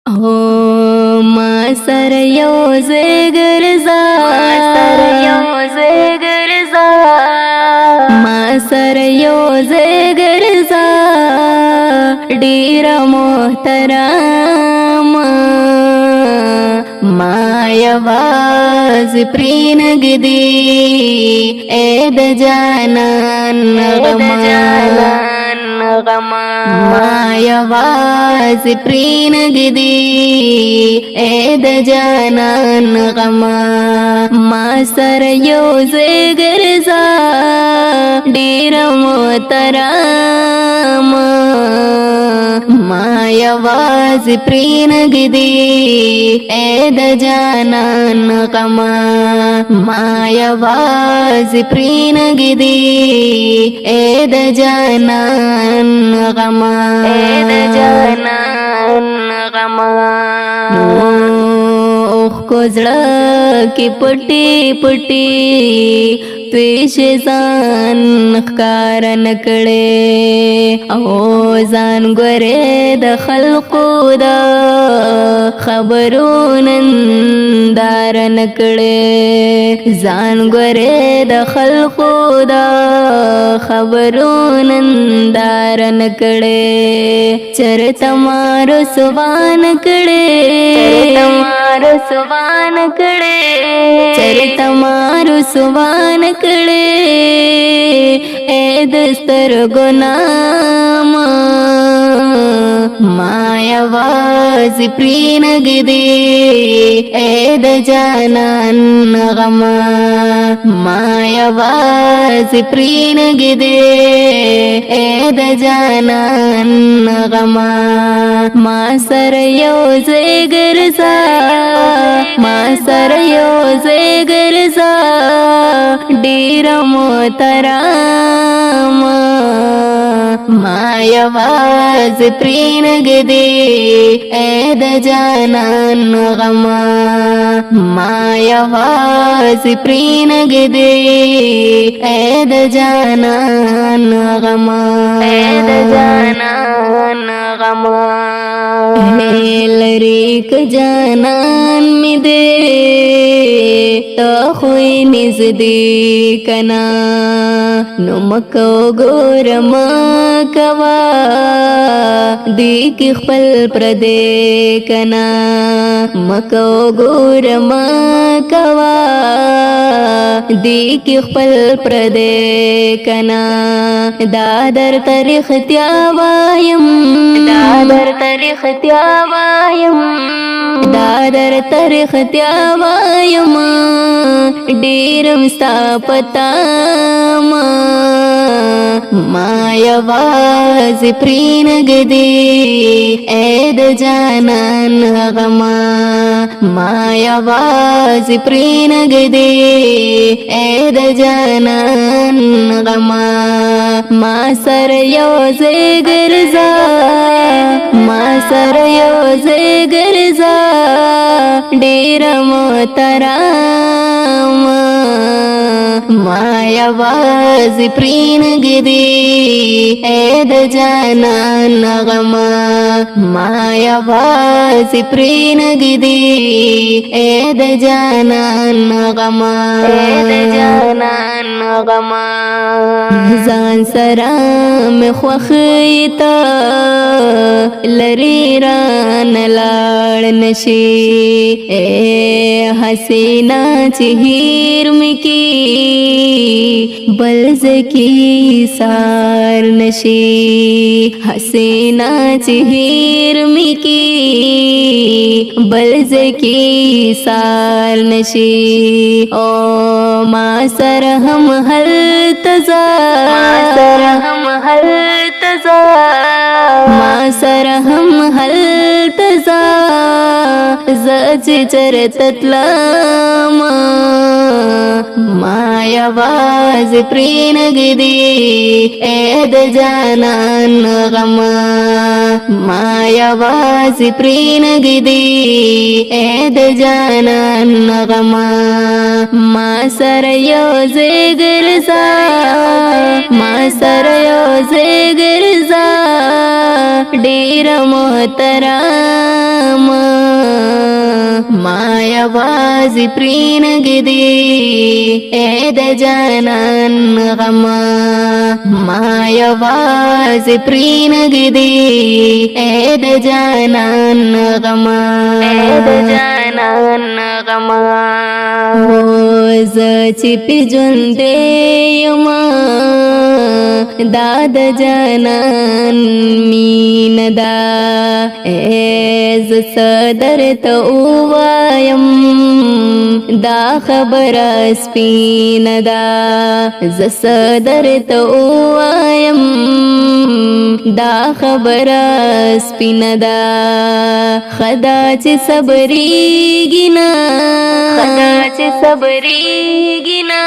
او ما سره یو ځای ګرځا ما سره یو ځای ګرځا ډیر محترم ما یواز پرینګدی اے د جانان غما ما یواز پرینګدی اے د جانان غما ما سره یو ځای ګرځا ډیر محترم ما یواز پرینګدی اے د جانان غما ما یواز پرینګدی اے د جانان غما اوخ کو زړه کې پټي پټي پیش ځان ښکار نکړې او ځان ګورې د خلقو د خبرو نندار نکړې ځان ګورې د خلقو د خبرو نندار نکړې چرته مارو سوان کړې چرته مارو سوان کړې اے دستر ګنام ما یواز پرینګدی اے د جانان غما ما یواز پرینګدی اے د جانان غما ما سره یو ځای ګرځا ما سره یو ځای ګرځا ډیر محترم ما یواز پرینګدی اے د جانان غما ما یواز پرینګدی اے د جانان غما لری ک جانان می دے تا خوی نزدی کنا نو مکو گور مکوا دی کی خپل پردے کنا مکو گور مکوا دی کی خپل پردے کنا دادر تاریخ تیاوایم دادر تاریخ تیاوایم ډیرم ستا پتا ما یواز پرینګدی اے د جانان غما ما یواز پرینګدی اے د جانان غما ما سره یو ځای ګرځا ما سره یو ځای ګرځا ډیر محترم ما یواز پرینګدی اے د جانان غما ما یواز پرینګدی اے د جانان غما ځان سره مې خوښیتا لری ران لاړ نشي اے حسینا چې هیر مکی بلز کی سار نشي حسینا چې هیر مکی بلز کی سار نشي او ما سره هم هل تزا ما سره هم هل تزا زج چرتتلم ما یواز پرینګدی اے د جانان غما ما یواز پرینګدی اے د جانان غما ما سره یو ځای ګرځا ما سره یو ځای ګرځا ډیر محترم ما یوازې پرېنږدې اې د جانان غما ما یوازې پرېنږدې اې د جانان غما اې د جانان غما زه چې پې ژوندی یمه دا د جانان مینه ده زه څه درته ووایم دا خبره سپینه ده زه څه درته ووایم دا خبره سپینه ده ښه ده چې صبرېږي نه ښه ده چې صبرېږي نه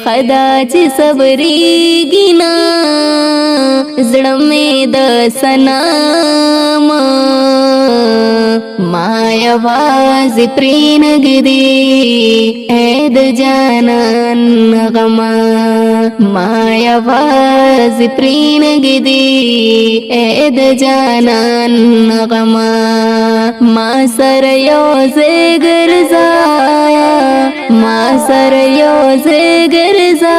ښه ده چې صبرېږي نه زړه مې د صنم ما یوازې پرېنږدې اې د جانان غما ما یوازې پرېنږدې اې د جانان غما ما سره یوځای ګرځه ما سره یوځای ګرځه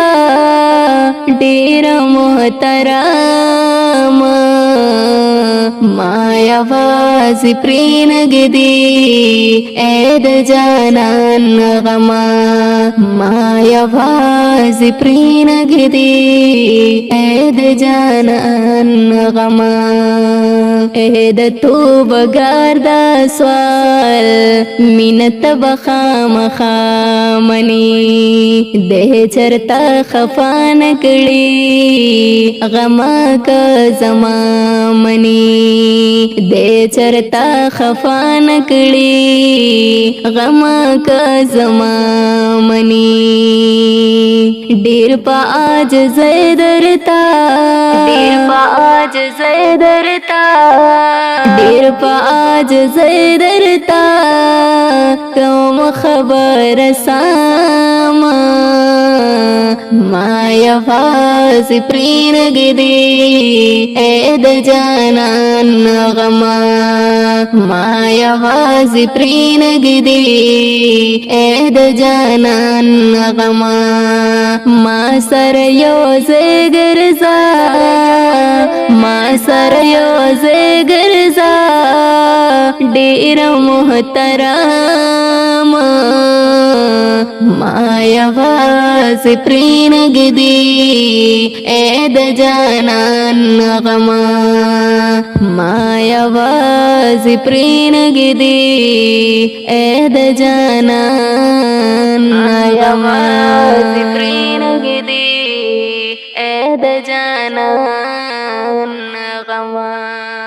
ډېره محترمه ما یوازې پرېنږدې اې د جانان غما ما یوازې پرېنږدې اې د جانان غما اې د توبهګار دا سوال مینه ته به خامخا منې دی چرته خفا نه کړي غما که زما منې دی چرته خفا نه کړي غما که زما منې ډېر په عاجزۍ درته ډېر په عاجزۍ درته ډېر په عاجزۍ درته کوم خبره سمه ما یوازې پرېنږدې اې د جانان غما ما یوازې پرېنږدې اې د جانان غما ما سره یوځای ګرځه ما سره یوځای ګرځه ډېره محترمه ما یوازې پرېنږدې اې د جانان غما ما یوازې پرېنږدې اې د جانان ما یوازې پرېنږدې اې د جانان غما